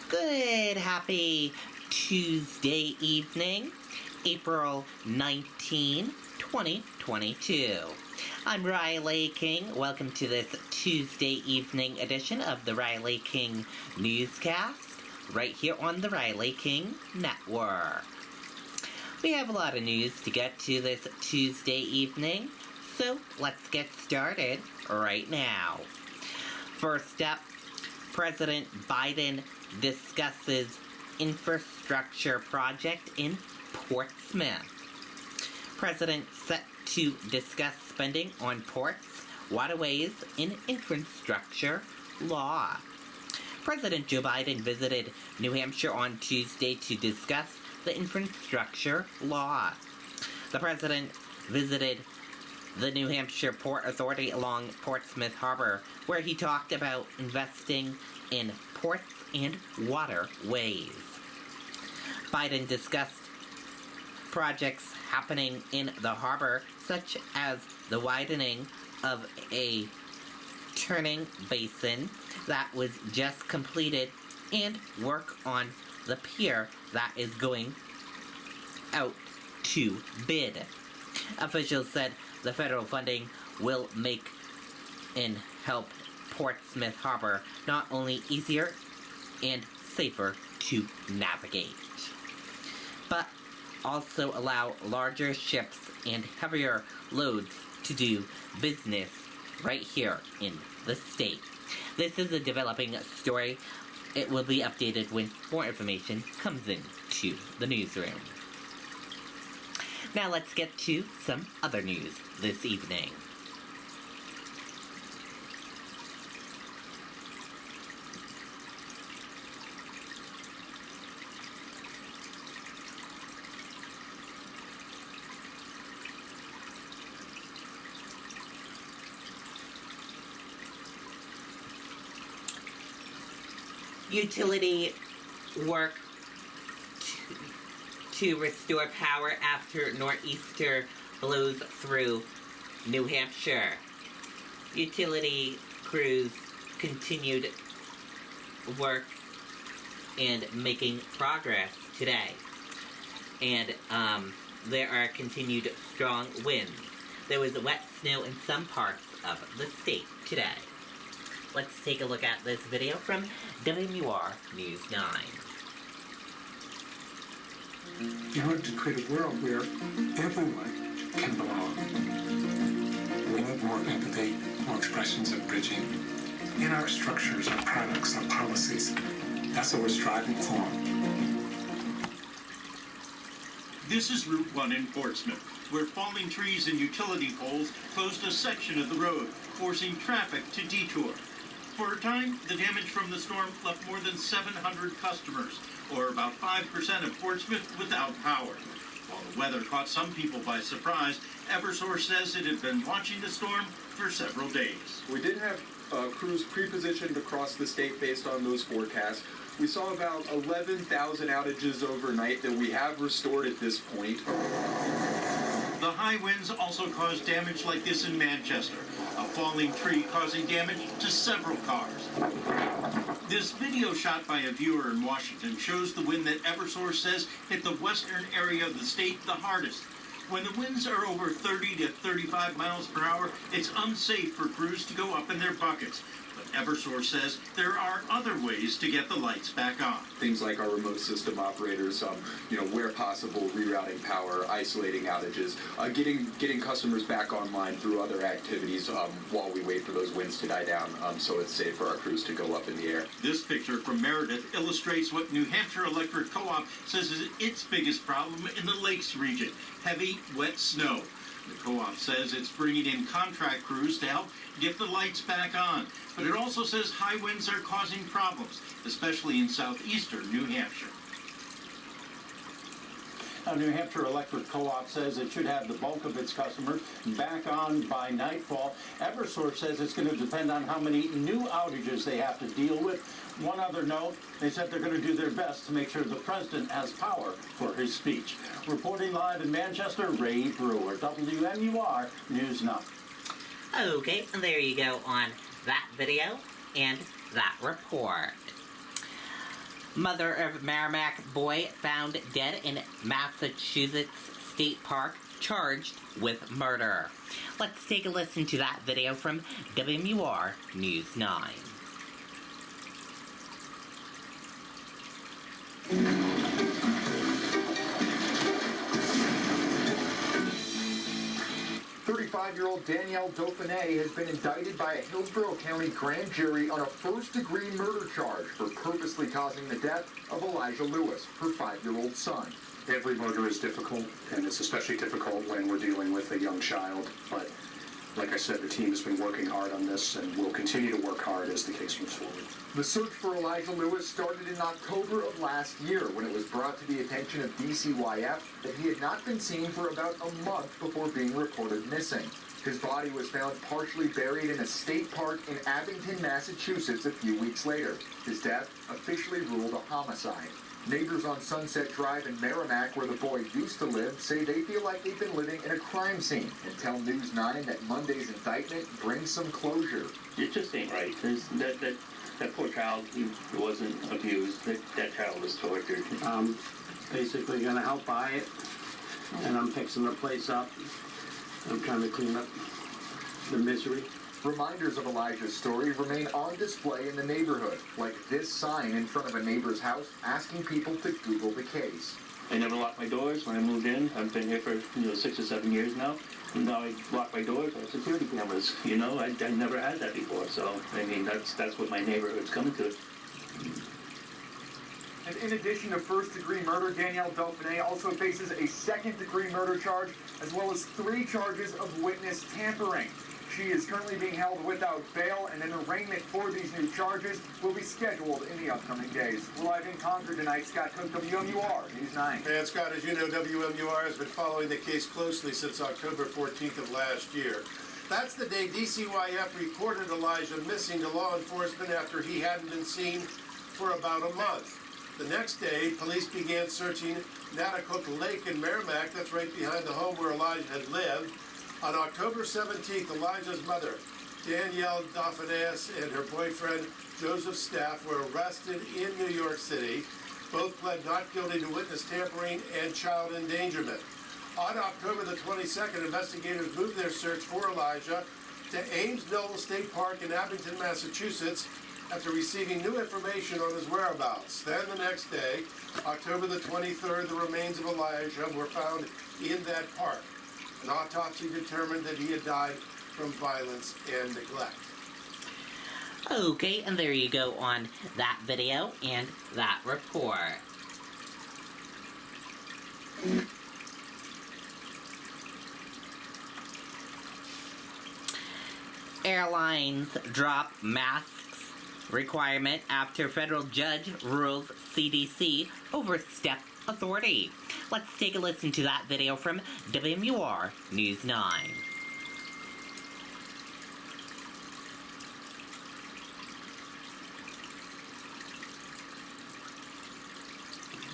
Good, happy Tuesday evening, April 19, 2022. I'm Riley King. Welcome to this Tuesday evening edition of the Riley King Newscast, right here on the Riley King Network. We have a lot of news to get to this Tuesday evening, so let's get started right now. First up, President Biden discusses infrastructure project in Portsmouth. President set to discuss spending on ports, waterways, and infrastructure law. President Joe Biden visited New Hampshire on Tuesday to discuss the infrastructure law. The president visited the New Hampshire Port Authority along Portsmouth Harbor, where he talked about investing in ports and waterways. Biden discussed projects happening in the harbor, such as the widening of a turning basin that was just completed and work on the pier that is going out to bid. Officials said the federal funding will make and help Portsmouth Harbor not only easier and safer to navigate, but also allow larger ships and heavier loads to do business right here in the state. This is a developing story. It will be updated when more information comes in to the newsroom. Now let's get to some other news this evening. Utility work to restore power after nor'easter blows through New Hampshire. Utility crews continued work and making progress today. And there are continued strong winds. There was wet snow in some parts of the state today. Let's take a look at this video from WMUR News 9. In order to create a world where everyone can belong, we need more empathy, more expressions of bridging in our structures, our products, our policies. That's what we're striving for. This is Route 1 in Portsmouth, where falling trees and utility poles closed a section of the road, forcing traffic to detour. For a time, the damage from the storm left more than 700 customers, or about 5% of Portsmouth, without power. While the weather caught some people by surprise, Eversource says it had been watching the storm for several days. We did have crews pre-positioned across the state based on those forecasts. We saw about 11,000 outages overnight that we have restored at this point. The high winds also caused damage like this in Manchester, a falling tree causing damage to several cars. This video shot by a viewer in Washington shows the wind that Eversource says hit the western area of the state the hardest. When the winds are over 30 to 35 miles per hour, it's unsafe for crews to go up in their buckets. But Eversource says there are other ways to get the lights back on. Things like our remote system operators, where possible, rerouting power, isolating outages, getting customers back online through other activities while we wait for those winds to die down, so it's safe for our crews to go up in the air. This picture from Meredith illustrates what New Hampshire Electric Co-op says is its biggest problem in the Lakes region: heavy, wet snow. The co-op says it's bringing in contract crews to help get the lights back on. But it also says high winds are causing problems, especially in southeastern New Hampshire. New Hampshire Electric Co-op says it should have the bulk of its customers back on by nightfall. Eversource says it's going to depend on how many new outages they have to deal with. One other note, they said they're going to do their best to make sure the president has power for his speech. Reporting live in Manchester, Ray Brewer, WMUR News 9. Okay, there you go on that video and that report. Mother of Merrimack boy found dead in Massachusetts State Park, charged with murder. Let's take a listen to that video from WMUR News 9. 35-year-old Danielle Dauphiné has been indicted by a Hillsborough County grand jury on a first-degree murder charge for purposely causing the death of Elijah Lewis, her 5-year-old son. Every murder is difficult, and it's especially difficult when we're dealing with a young child. But like I said, the team has been working hard on this and will continue to work hard as the case moves forward. The search for Elijah Lewis started in October of last year when it was brought to the attention of DCYF that he had not been seen for about a month before being reported missing. His body was found partially buried in a state park in Abington, Massachusetts a few weeks later. His death officially ruled a homicide. Neighbors on Sunset Drive in Merrimack, where the boy used to live, say they feel like they've been living in a crime scene and tell News 9 that Monday's indictment brings some closure. It just ain't right. That poor child, he wasn't abused. That child was tortured. I'm basically going to help buy it, and I'm fixing the place up. I'm trying to clean up the misery. Reminders of Elijah's story remain on display in the neighborhood, like this sign in front of a neighbor's house asking people to Google the case. I never locked my doors when I moved in. I've been here for 6 or 7 years now. And now I lock my doors with security cameras. I never had that before. So I mean, that's what my neighborhood's coming to. And in addition to first-degree murder, Danielle Dauphiné also faces a second-degree murder charge, as well as 3 charges of witness tampering. She is currently being held without bail, and an arraignment for these new charges will be scheduled in the upcoming days. We're live in Concord tonight. Scott Cook, WMUR News 9. And Scott, as you know, WMUR has been following the case closely since October 14th of last year. That's the day DCYF reported Elijah missing to law enforcement after he hadn't been seen for about a month. The next day, police began searching Natticook Lake in Merrimack, that's right behind the home where Elijah had lived. On October 17th, Elijah's mother, Danielle Dauphiné, and her boyfriend, Joseph Staff, were arrested in New York City. Both pled not guilty to witness tampering and child endangerment. On October the 22nd, investigators moved their search for Elijah to Ames Knoll State Park in Abington, Massachusetts, after receiving new information on his whereabouts. Then the next day, October the 23rd, the remains of Elijah were found in that park. An autopsy determined that he had died from violence and neglect. Okay, and there you go on that video and that report. Airlines drop masks requirement after federal judge rules CDC overstep authority. Let's take a listen to that video from WMUR News 9.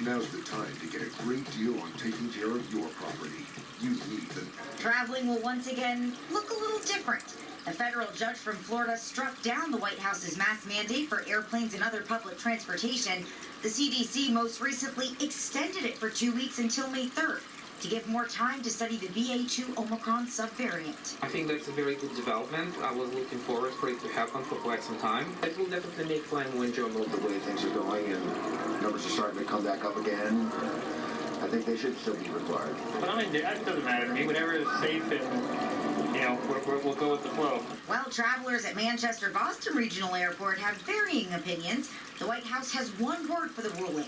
Now's the time to get a great deal on taking care of your property. You need them. Traveling will once again look a little different. A federal judge from Florida struck down the White House's mask mandate for airplanes and other public transportation. The CDC most recently extended it for 2 weeks until May 3rd to give more time to study the BA2 Omicron subvariant. I think that's a very good development. I was looking forward for it to happen for quite some time. It will definitely make flying more enjoyable. The way things are going and numbers are starting to come back up again, I think they should still be required. But I mean, that doesn't matter to me. Whatever is safe and, we'll go with the flow. While travelers at Manchester-Boston Regional Airport have varying opinions, the White House has one word for the ruling: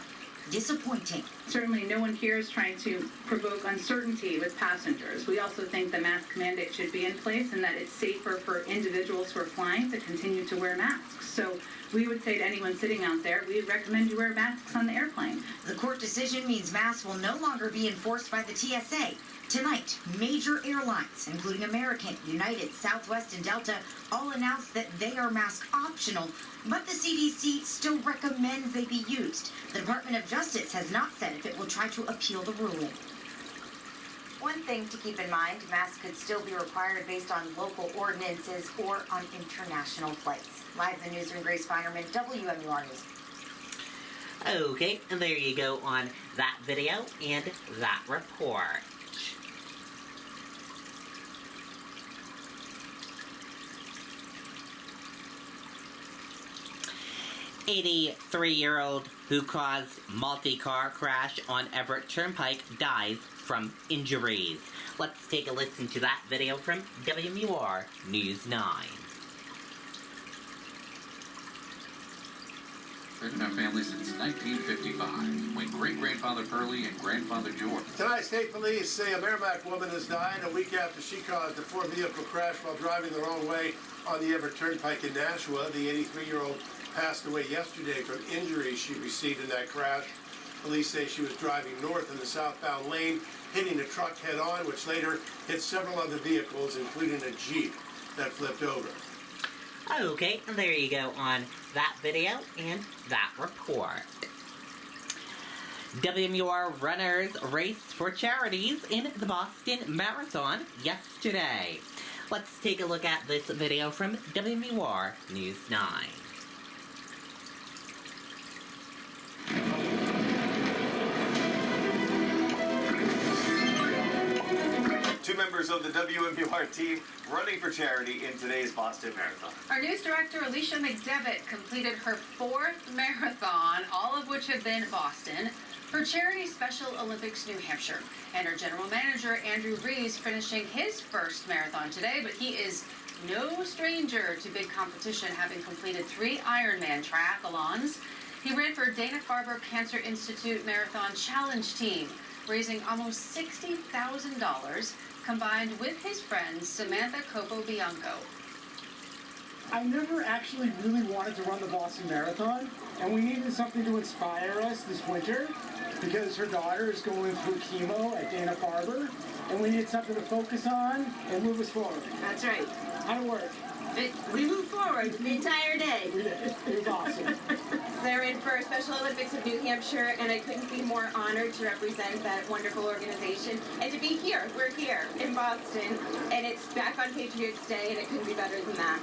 disappointing. Certainly no one here is trying to provoke uncertainty with passengers. We also think the mask mandate should be in place and that it's safer for individuals who are flying to continue to wear masks. So we would say to anyone sitting out there, we recommend you wear masks on the airplane. The court decision means masks will no longer be enforced by the TSA. Tonight, major airlines, including American, United, Southwest, and Delta, all announced that they are mask optional, but the CDC still recommends they be used. The Department of Justice has not said if it will try to appeal the ruling. One thing to keep in mind, masks could still be required based on local ordinances or on international flights. Live in the newsroom, Grace Feinerman, WMUR News. Okay, and there you go on that video and that report. 83-year-old who caused multi-car crash on Everett Turnpike dies from injuries. Let's take a listen to that video from WMUR News 9. In our family since 1955, when great-grandfather Pearlie and grandfather George. Tonight, state police say a Merrimack woman has died a week after she caused a four-vehicle crash while driving the wrong way on the Everett Turnpike in Nashua. The 83-year-old passed away yesterday from injuries she received in that crash. Police say she was driving north in the southbound lane, hitting a truck head-on, which later hit several other vehicles, including a Jeep that flipped over. Okay, and there you go on that video and that report. WMUR runners raced for charities in the Boston Marathon yesterday. Let's take a look at this video from WMUR News 9. Two members of the WMUR team running for charity in today's Boston Marathon. Our news director, Alicia McDevitt, completed her 4th marathon, all of which have been Boston, for charity Special Olympics New Hampshire. And our general manager, Andrew Rees, finishing his first marathon today, but he is no stranger to big competition, having completed 3 Ironman triathlons. He ran for Dana-Farber Cancer Institute Marathon Challenge Team, raising almost $60,000, combined with his friend Samantha Copo-Bianco. I never actually really wanted to run the Boston Marathon, and we needed something to inspire us this winter because her daughter is going through chemo at Dana-Farber, and we needed something to focus on and move us forward. That's right. How'd it work? We moved forward the entire day. We did. It was awesome. They're in for Special Olympics of New Hampshire, and I couldn't be more honored to represent that wonderful organization and to be here. We're here in Boston, and it's back on Patriots Day, and it couldn't be better than that.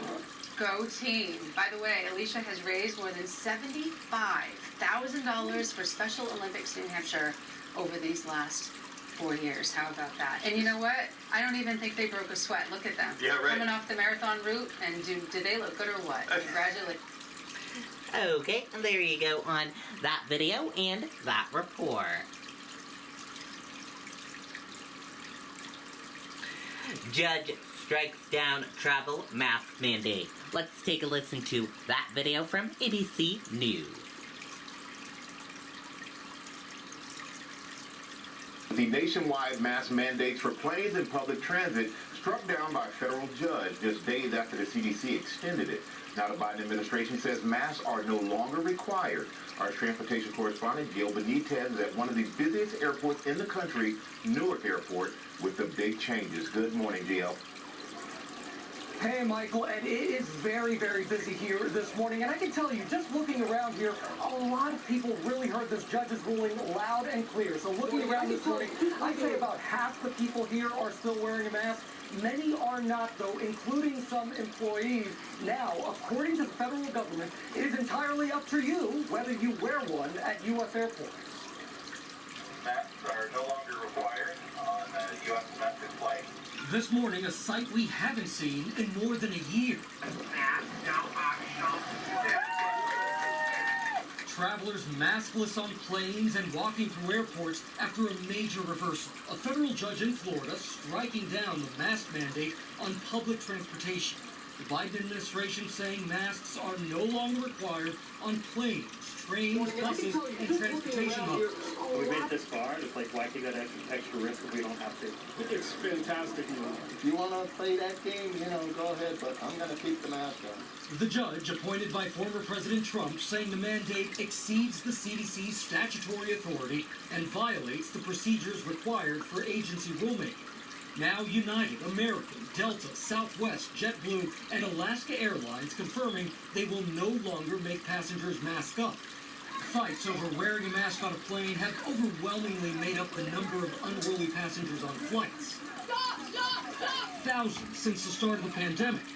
Go team. By the way, Alicia has raised more than $75,000 for Special Olympics New Hampshire over these last 4 years. How about that? And you know what? I don't even think they broke a sweat. Look at them. Yeah, right. Coming off the marathon route, and do they look good or what? Congratulations. Okay, and there you go on that video and that report. Judge strikes down travel mask mandate. Let's take a listen to that video from ABC News. The nationwide mask mandates for planes and public transit struck down by a federal judge just days after the CDC extended it. Now the Biden administration says masks are no longer required. Our transportation correspondent, Gail Benitez, is at one of the busiest airports in the country, Newark Airport, with the big changes. Good morning, Gail. Hey, Michael, and it is very, very busy here this morning. And I can tell you, just looking around here, a lot of people really heard this judge's ruling loud and clear. So looking around this morning, I'd say about half the people here are still wearing a mask. Many are not, though, including some employees. Now, according to the federal government, it is entirely up to you whether you wear one at U.S. airports. Masks are no longer required on U.S. domestic flights. This morning, a sight we haven't seen in more than a year. Travelers maskless on planes and walking through airports after a major reversal. A federal judge in Florida striking down the mask mandate on public transportation. The Biden administration saying masks are no longer required on planes, trains, buses, and transportation hubs. We made it this far. It's like, why take that extra risk if we don't have to? It's fantastic. If you want to play that game, go ahead, but I'm going to keep the mask on. The judge, appointed by former President Trump, saying the mandate exceeds the CDC's statutory authority and violates the procedures required for agency rulemaking. Now United, American, Delta, Southwest, JetBlue, and Alaska Airlines confirming they will no longer make passengers mask up. Fights over wearing a mask on a plane have overwhelmingly made up the number of unruly passengers on flights. Thousands since the start of the pandemic.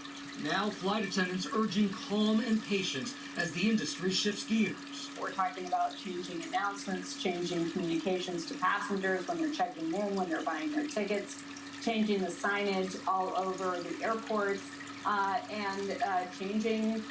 Now, flight attendants urging calm and patience as the industry shifts gears. We're talking about changing announcements, changing communications to passengers when they're checking in, when they're buying their tickets, changing the signage all over the airports, and changing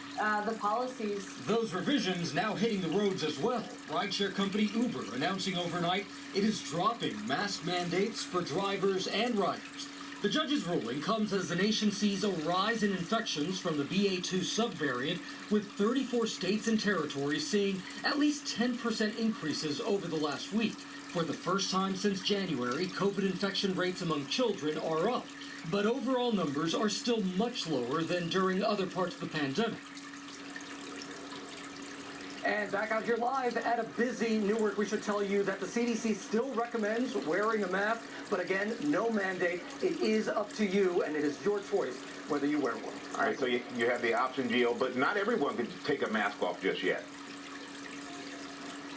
the policies. Those revisions now hitting the roads as well. Rideshare company Uber announcing overnight it is dropping mask mandates for drivers and riders. The judge's ruling comes as the nation sees a rise in infections from the BA2 subvariant, with 34 states and territories seeing at least 10% increases over the last week. For the first time since January, COVID infection rates among children are up, but overall numbers are still much lower than during other parts of the pandemic. And back out here live at a busy Newark, we should tell you that the CDC still recommends wearing a mask, but again, no mandate. It is up to you, and it is your choice whether you wear one. All right, so you have the option, Gio, but not everyone can take a mask off just yet.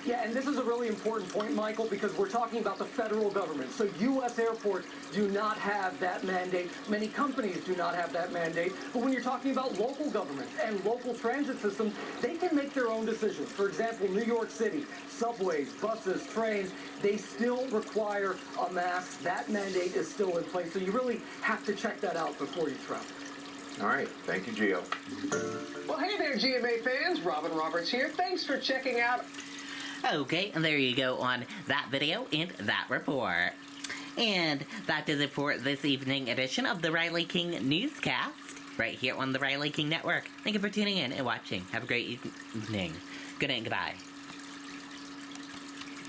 Yeah, and this is a really important point, Michael, because we're talking about the federal government. So U.S. airports do not have that mandate. Many companies do not have that mandate. But when you're talking about local governments and local transit systems, they can make their own decisions. For example, New York City, subways, buses, trains, they still require a mask. That mandate is still in place. So you really have to check that out before you travel. All right. Thank you, Gio. Well, hey there, GMA fans. Robin Roberts here. Thanks for checking out. Okay, and there you go on that video and that report. And that does it for this evening edition of the Riley King Newscast, right here on the Riley King Network. Thank you for tuning in and watching. Have a great evening. Good night and goodbye.